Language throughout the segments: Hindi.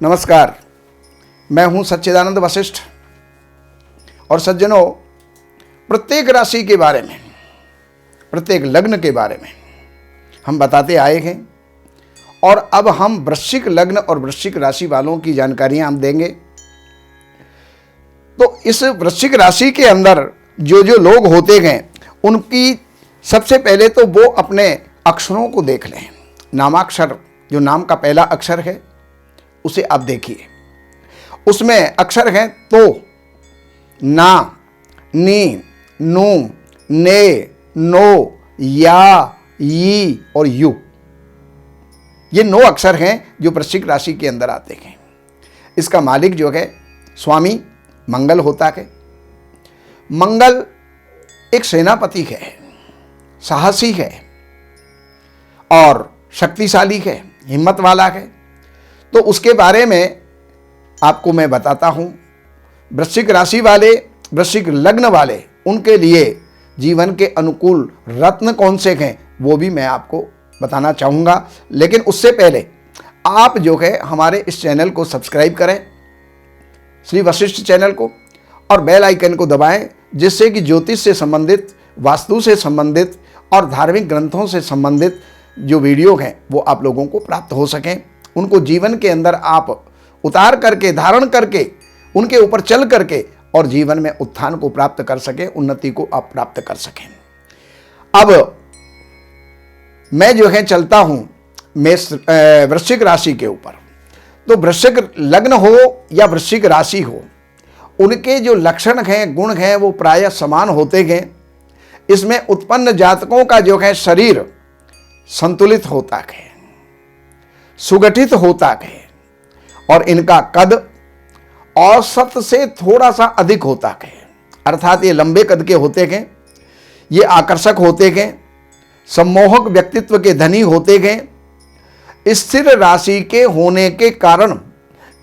नमस्कार, मैं हूं सच्चिदानंद वशिष्ठ और सज्जनों, प्रत्येक राशि के बारे में, प्रत्येक लग्न के बारे में हम बताते आए हैं और अब हम वृश्चिक लग्न और वृश्चिक राशि वालों की जानकारियां हम देंगे। तो इस वृश्चिक राशि के अंदर जो जो लोग होते हैं उनकी सबसे पहले तो वो अपने अक्षरों को देख लें। नामाक्षर, जो नाम का पहला अक्षर है उसे आप देखिए। उसमें अक्षर हैं तो, ना, नी, नू, ने, नो, या, ई और यू। ये 9 अक्षर हैं जो वृश्चिक राशि के अंदर आते हैं। इसका मालिक जो है स्वामी मंगल होता है। मंगल एक सेनापति है, साहसी है और शक्तिशाली है, हिम्मत वाला है। तो उसके बारे में आपको मैं बताता हूं। वृश्चिक राशि वाले, वृश्चिक लग्न वाले, उनके लिए जीवन के अनुकूल रत्न कौन से हैं वो भी मैं आपको बताना चाहूँगा। लेकिन उससे पहले आप जो है हमारे इस चैनल को सब्सक्राइब करें, श्री वशिष्ठ चैनल को, और बेल आइकन को दबाएं, जिससे कि ज्योतिष से संबंधित, वास्तु से संबंधित और धार्मिक ग्रंथों से संबंधित जो वीडियो हैं वो आप लोगों को प्राप्त हो सकें। उनको जीवन के अंदर आप उतार करके, धारण करके, उनके ऊपर चल करके और जीवन में उत्थान को प्राप्त कर सकें, उन्नति को आप प्राप्त कर सकें। अब मैं जो है चलता हूं वृश्चिक राशि के ऊपर। तो वृश्चिक लग्न हो या वृश्चिक राशि हो, उनके जो लक्षण हैं, गुण हैं, वो प्रायः समान होते हैं। इसमें उत्पन्न जातकों का जो है शरीर संतुलित होता है, सुगठित होता है और इनका कद औसत से थोड़ा सा अधिक होता है। अर्थात ये लंबे कद के होते हैं, ये आकर्षक होते हैं, सम्मोहक व्यक्तित्व के धनी होते हैं। स्थिर राशि के होने के कारण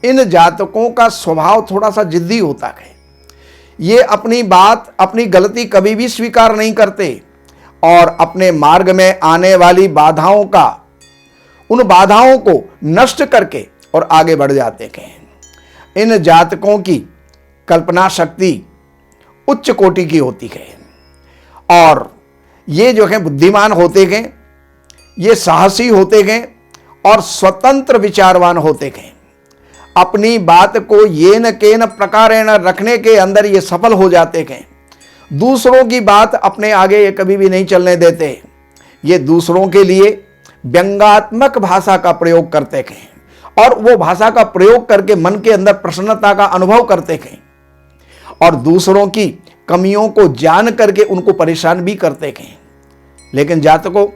इन जातकों का स्वभाव थोड़ा सा जिद्दी होता है। ये अपनी बात, अपनी गलती कभी भी स्वीकार नहीं करते और अपने मार्ग में आने वाली बाधाओं का, उन बाधाओं को नष्ट करके और आगे बढ़ जाते हैं। इन जातकों की कल्पना शक्ति उच्च कोटि की होती है और ये जो है बुद्धिमान होते हैं, ये साहसी होते हैं और स्वतंत्र विचारवान होते हैं। अपनी बात को येन केन प्रकारेण रखने के अंदर ये सफल हो जाते हैं। दूसरों की बात अपने आगे ये कभी भी नहीं चलने देते। ये दूसरों के लिए व्यंग्यात्मक भाषा का प्रयोग करते हैं और वो भाषा का प्रयोग करके मन के अंदर प्रसन्नता का अनुभव करते हैं और दूसरों की कमियों को जान करके उनको परेशान भी करते हैं। लेकिन जातकों,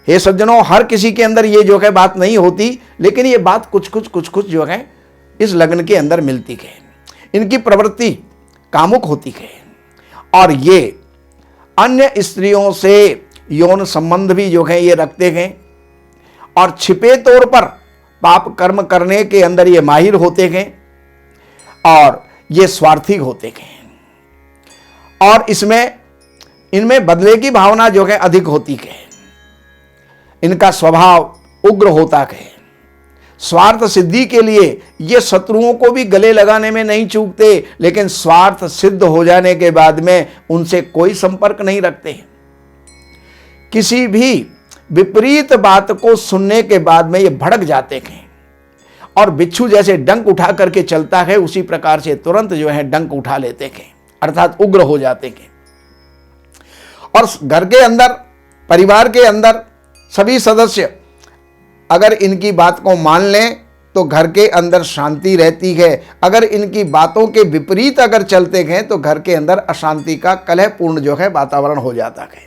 हे सज्जनों, हर किसी के अंदर ये जो है बात नहीं होती, लेकिन ये बात कुछ कुछ जो है इस लग्न के अंदर मिलती है। इनकी प्रवृत्ति कामुक होती है और ये अन्य स्त्रियों से यौन संबंध भी जो है ये रखते हैं और छिपे तौर पर पाप कर्म करने के अंदर ये माहिर होते हैं और ये स्वार्थी होते हैं और इनमें बदले की भावना जो है अधिक होती है। इनका स्वभाव उग्र होता है। स्वार्थ सिद्धि के लिए ये शत्रुओं को भी गले लगाने में नहीं चूकते, लेकिन स्वार्थ सिद्ध हो जाने के बाद में उनसे कोई संपर्क नहीं रखते। किसी भी विपरीत बात को सुनने के बाद में ये भड़क जाते हैं और बिच्छू जैसे डंक उठा करके चलता है, उसी प्रकार से तुरंत जो है डंक उठा लेते हैं, अर्थात उग्र हो जाते हैं। और घर के अंदर, परिवार के अंदर सभी सदस्य अगर इनकी बात को मान लें तो घर के अंदर शांति रहती है। अगर इनकी बातों के विपरीत अगर चलते हैं तो घर के अंदर अशांति का कलहपूर्ण जो है वातावरण हो जाता है।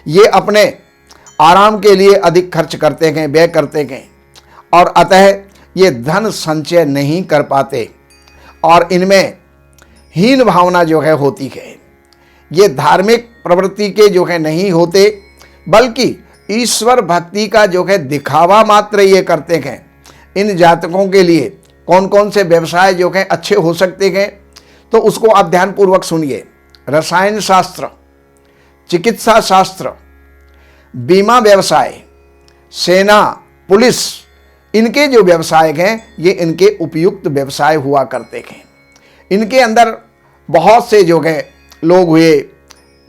ये अपने आराम के लिए अधिक खर्च करते हैं, व्यय करते हैं और अतः ये धन संचय नहीं कर पाते और इनमें हीन भावना जो है होती है। ये धार्मिक प्रवृत्ति के जो है नहीं होते, बल्कि ईश्वर भक्ति का जो है दिखावा मात्र ये करते हैं। इन जातकों के लिए कौन कौन से व्यवसाय जो है अच्छे हो सकते हैं तो उसको आप ध्यानपूर्वक सुनिए। रसायन शास्त्र, चिकित्सा शास्त्र, बीमा व्यवसाय, सेना, पुलिस, इनके जो व्यवसाय हैं ये इनके उपयुक्त व्यवसाय हुआ करते हैं। इनके अंदर बहुत से जो है लोग हुए,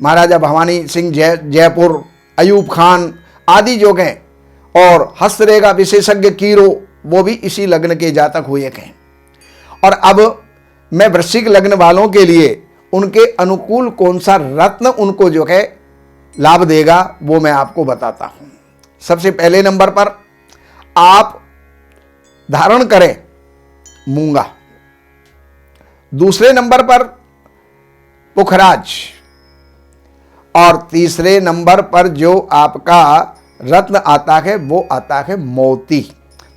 महाराजा भवानी सिंह जयपुर, अयूब खान आदि जो हैं, और हस्तरेखा विशेषज्ञ कीरो वो भी इसी लग्न के जातक हुए हैं। और अब मैं वृश्चिक लग्न वालों के लिए उनके अनुकूल कौन सा रत्न उनको जो है लाभ देगा वो मैं आपको बताता हूं। सबसे पहले नंबर पर आप धारण करें मूंगा, दूसरे नंबर पर पुखराज, और तीसरे नंबर पर जो आपका रत्न आता है वो आता है मोती।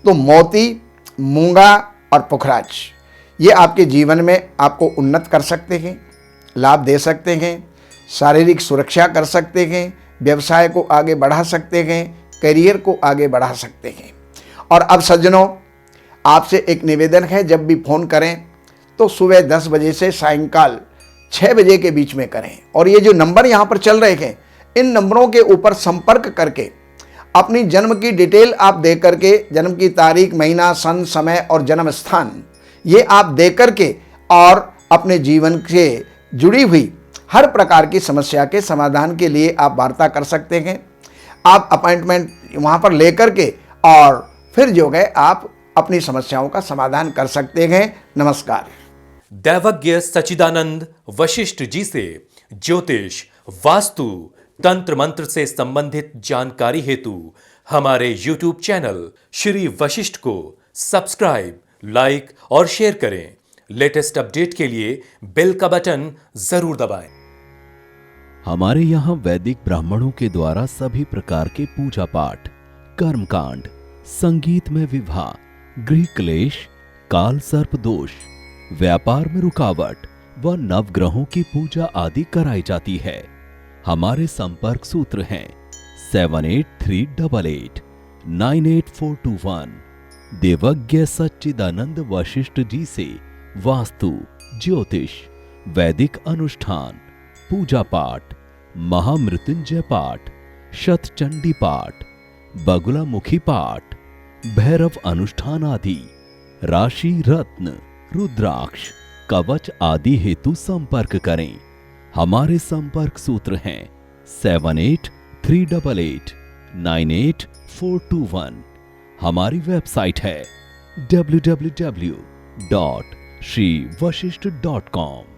तो मोती, मूंगा और पुखराज ये आपके जीवन में आपको उन्नत कर सकते हैं, लाभ दे सकते हैं, शारीरिक सुरक्षा कर सकते हैं, व्यवसाय को आगे बढ़ा सकते हैं, करियर को आगे बढ़ा सकते हैं। और अब सज्जनों, आपसे एक निवेदन है, जब भी फ़ोन करें तो सुबह 10 बजे से सायंकाल 6 बजे के बीच में करें। और ये जो नंबर यहाँ पर चल रहे हैं, इन नंबरों के ऊपर संपर्क करके अपनी जन्म की डिटेल आप दे करके, जन्म की तारीख, महीना, सन, समय और जन्म स्थान ये आप दे करके, और अपने जीवन से जुड़ी हुई हर प्रकार की समस्या के समाधान के लिए आप वार्ता कर सकते हैं। आप अपॉइंटमेंट वहाँ पर ले करके और फिर जो है आप अपनी समस्याओं का समाधान कर सकते हैं। नमस्कार। दैवज्ञ सच्चिदानंद वशिष्ठ जी से ज्योतिष, वास्तु, तंत्र मंत्र से संबंधित जानकारी हेतु हमारे YouTube चैनल श्री वशिष्ठ को सब्सक्राइब, लाइक और शेयर करें। लेटेस्ट अपडेट के लिए बेल का बटन जरूर दबाएं। हमारे यहाँ वैदिक ब्राह्मणों के द्वारा सभी प्रकार के पूजा पाठ, कर्मकांड, संगीत में विवाह, गृह क्लेश, काल सर्प दोष, व्यापार में रुकावट व नवग्रहों की पूजा आदि कराई जाती है। हमारे संपर्क सूत्र हैं 7838 98421। देवज्ञ सच्चिदानंद वशिष्ठ जी से वास्तु, ज्योतिष, वैदिक अनुष्ठान, पूजा पाठ, महामृत्युंजय पाठ, शतचंडी पाठ, बगुलामुखी पाठ, भैरव अनुष्ठान आदि, राशि रत्न, रुद्राक्ष, कवच आदि हेतु संपर्क करें। हमारे संपर्क सूत्र हैं 7838 98421। हमारी वेबसाइट है www.shrivashishth.com।